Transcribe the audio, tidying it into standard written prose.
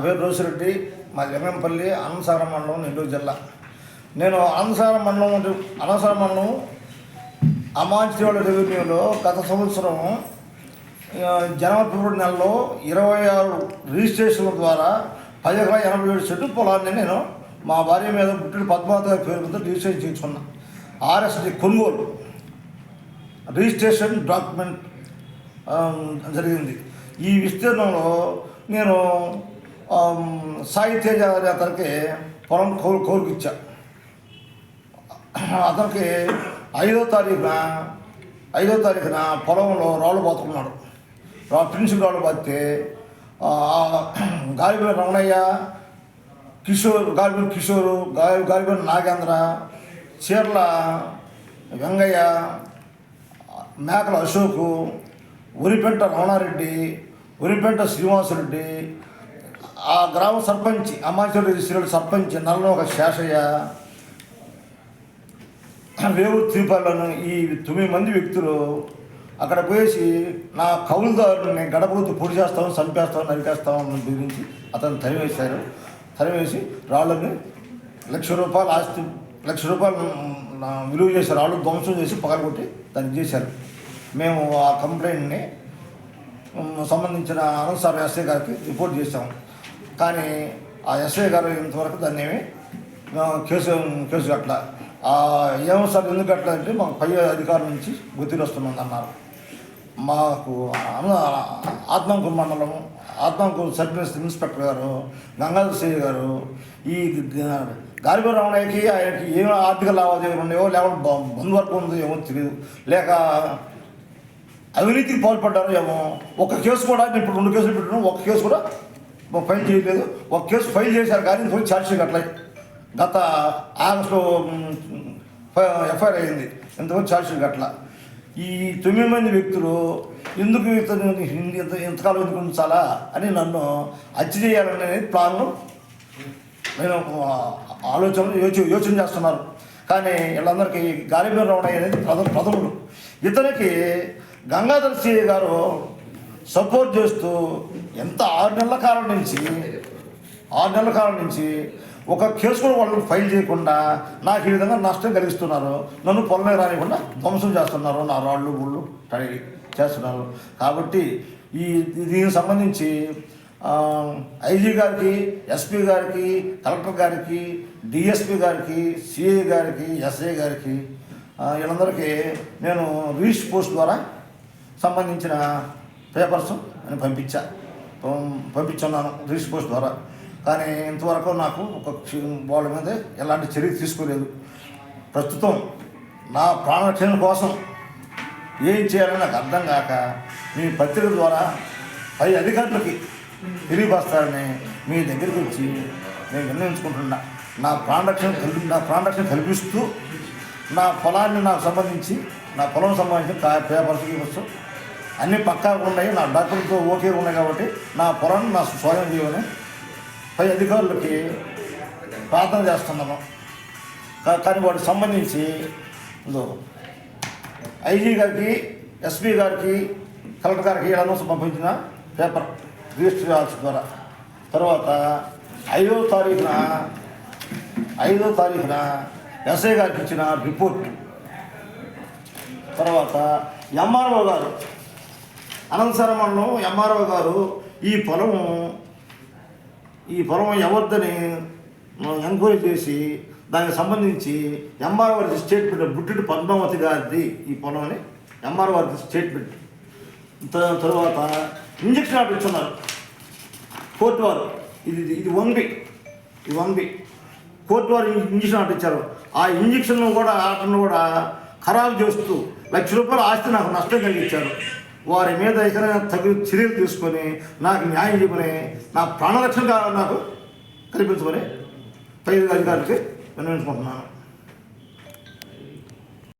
పేరు రోసిరెడ్డి, మాది వెంగంపల్లి, అనంతసాగరం మండలం, నెల్లూరు జిల్లా. నేను అనంతసాగరం మండలం అమాంచివాడ రెవెన్యూలో గత సంవత్సరం జనవరి ఫిబ్రవరి నెలలో 26 రిజిస్ట్రేషన్ల ద్వారా 10 సెంటు పొలాన్ని నేను మా భార్య మీద పుట్టిన పద్మావతి గారి పేరు మీద రిజిస్ట్రేషన్ చేయించుకున్నా. ఆర్ఎస్డి కొనుగోలు రిజిస్ట్రేషన్ డాక్యుమెంట్ జరిగింది. ఈ విస్తీర్ణంలో నేను సాయి తేజ అతనికి పొలం కౌలుకి ఇచ్చా. అతనికి 5వ తారీఖున పొలంలో రాళ్ళు పోతున్నాడు. ప్రిన్సిపల్ రాళ్ళు పోతే గాలిబేల రమణయ్య, గాలిబేల కిషోరు, గాలిబేల నాగేంద్ర, చీర్ల వెంగయ్య, మేకల అశోకు, ఉరిపెంట రమణారెడ్డి, ఉరిపెంట శ్రీనివాసరెడ్డి, ఆ గ్రామ సర్పంచ్ అమాంచిరెడ్డి శ్రీరెడ్డి సర్పంచ్ నల్లనొక శేషయ్య, రేవు త్రిపాలను ఈ 9 మంది వ్యక్తులు అక్కడ పోయేసి నా కౌలుదారుని గడపలతో పొడి చేస్తామని, చంపేస్తామని, నరికేస్తామని బెదిరించి అతను తరివేసి రాళ్ళని ₹1,00,000 ఆస్తి ₹1,00,000 విలువ చేసే రాళ్ళు ధ్వంసం చేసి పగలగొట్టి దాన్ని చేశారు. మేము ఆ కంప్లైంట్ని సంబంధించిన అనంతసాగరం ఎస్ఐ గారికి రిపోర్ట్ చేశాము. కానీ ఆ ఎస్ఐ గారు ఇంతవరకు దాన్ని ఏమి కేసు కట్ల. ఏమో సార్ ఎందుకు కట్ల అంటే మాకు పై అధికారుల నుంచి ఒత్తిడి వస్తున్నది అన్నారు. మాకు ఆత్మకూరు మండలం సబ్ ఇన్స్పెక్టర్ గారు, గంగాధర శ్రీ గారు ఈ గాలిబేల రమణయ్యకి ఆయనకి ఏమో ఆర్థిక లావాదేవీలు ఉన్నాయో, లేకపోతే బంధువర్గం ఉందో ఏమో తెలియదు, లేక అవినీతికి పాల్పడ్డారో ఏమో. ఒక కేసు కూడా ఇప్పుడు 2 కేసులు పెట్టినా ఒక కేసు కూడా ఫైల్ చేయలేదు. ఒక కేసు ఫైల్ చేశారు కానీ ఇంతవరకు ఛార్జ్షీట్ అట్లా గత ఆగస్టులో ఎఫ్ఐఆర్ అయింది. ఇంతవరకు ఛార్జ్షీట్ అట్లా. ఈ 9 మంది వ్యక్తులు ఎందుకు ఇంతకాలం ఎందుకు ఉంచాలా అని నన్ను హత్య చేయాలనేది ప్లాన్ను నేను యోచన చేస్తున్నారు. కానీ వీళ్ళందరికీ గాలిబేల రమణయ్య అనేది ప్రథముడు. ఇతనికి గంగాధర శ్రీ గారు సపోర్ట్ చేస్తూ 6 నెలల కాలం నుంచి ఒక కేసు కూడా వాళ్ళు ఫైల్ చేయకుండా నాకు ఈ విధంగా నష్టం కలిగిస్తున్నారు. నన్ను పొలమే రానికుండా ధ్వంసం చేస్తున్నారు, నా రాళ్ళు గుళ్ళు టడిగి చేస్తున్నారు. కాబట్టి దీనికి సంబంధించి ఐజీ గారికి, ఎస్పీ గారికి, కలెక్టర్ గారికి, డిఎస్పీ గారికి, సిఐ గారికి, ఎస్ఐ గారికి వీళ్ళందరికీ నేను రిజిస్టర్ పోస్ట్ ద్వారా సంబంధించిన పేపర్స్ నేను పంపించున్నాను రిజిస్టర్ పోస్ట్ ద్వారా. కానీ ఇంతవరకు నాకు వాళ్ళ మీద ఎలాంటి చర్య తీసుకోలేదు. ప్రస్తుతం నా ప్రాణరక్షణ కోసం ఏం చేయాలని నాకు అర్థం కాక మీ పత్రిక ద్వారా పై అధికారులకి తెలియపరుస్తారని మీ దగ్గరికి వచ్చి నేను నిర్ణయించుకుంటున్నా. నా ప్రాణరక్షణ కల్పిస్తూ నా పొలాన్ని నాకు సంబంధించి నా పొలం సంబంధించిన పేపర్స్ అన్నీ పక్కాగా ఉన్నాయి, నా డాక్యుమెంట్తో ఓకే ఉన్నాయి. కాబట్టి నా పొలాన్ని నా స్వాధీనం చేయమని పై అధికారులకి ప్రార్థన చేస్తున్నాను. కానీ వాటికి సంబంధించి ఐజీ గారికి, ఎస్పీ గారికి, కలెక్టర్ గారికి వీళ్ళందరూ పంపించిన పేపర్ రిజిస్టర్ ఆఫీస్ ద్వారా. తర్వాత 5వ తారీఖున ఎస్ఐ గారికి ఇచ్చిన రిపోర్ట్. తర్వాత ఎంఆర్ఓ గారు, అనంతసాగరం మండలం ఎంఆర్ఓ గారు ఈ పొలం ఎవరిదని ఎంక్వైరీ చేసి దానికి సంబంధించి ఎంఆర్ఓ వారికి స్టేట్మెంట్, బుడ్డి పద్మావతి గారిది ఈ పొలం అని ఎంఆర్ఓ వారికి స్టేట్మెంట్. తర్వాత ఇంజక్షన్ ఆర్డర్ ఇచ్చున్నారు కోర్టు వారు. ఇది 1B కోర్టు వారు ఇంజక్షన్ ఆర్డర్ ఇచ్చారు. ఆ ఇంజక్షన్ ఆర్డర్ను కూడా ఖరాబు చేస్తూ ₹1,00,000 ఆస్తి నాకు నష్టం కలిగించారు. వారి మీద ఎక్కడైనా తగిన చర్యలు తీసుకొని నాకు న్యాయం చేయమని, నా ప్రాణరక్షణ నాకు కల్పించమని పై అధికారులకి విన్నవించుకుంటున్నాను.